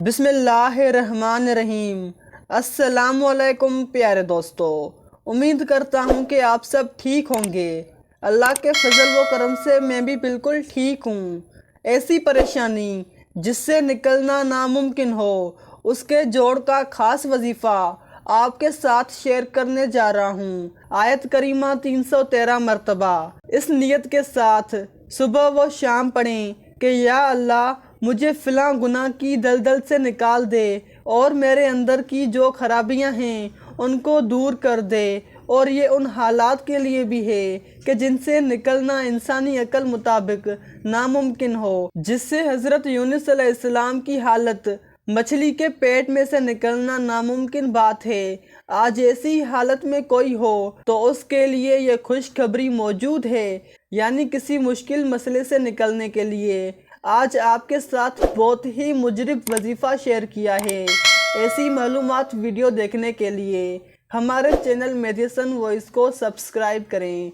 بسم اللہ الرحمن الرحیم۔ السلام علیکم پیارے دوستو، امید کرتا ہوں کہ آپ سب ٹھیک ہوں گے۔ اللہ کے فضل و کرم سے میں بھی بالکل ٹھیک ہوں۔ ایسی پریشانی جس سے نکلنا ناممکن ہو، اس کے جوڑ کا خاص وظیفہ آپ کے ساتھ شیئر کرنے جا رہا ہوں۔ آیت کریمہ 313 مرتبہ اس نیت کے ساتھ صبح و شام پڑھیں کہ یا اللہ مجھے فلاں گناہ کی دلدل سے نکال دے اور میرے اندر کی جو خرابیاں ہیں ان کو دور کر دے۔ اور یہ ان حالات کے لیے بھی ہے کہ جن سے نکلنا انسانی عقل مطابق ناممکن ہو، جس سے حضرت یونس علیہ السلام کی حالت مچھلی کے پیٹ میں سے نکلنا ناممکن بات ہے۔ آج ایسی حالت میں کوئی ہو تو اس کے لیے یہ خوشخبری موجود ہے، یعنی کسی مشکل مسئلے سے نکلنے کے لیے آج آپ کے ساتھ بہت ہی مجرب وظیفہ شیئر کیا ہے۔ ایسی معلومات ویڈیو دیکھنے کے لیے ہمارے چینل میڈیسن وائس کو سبسکرائب کریں۔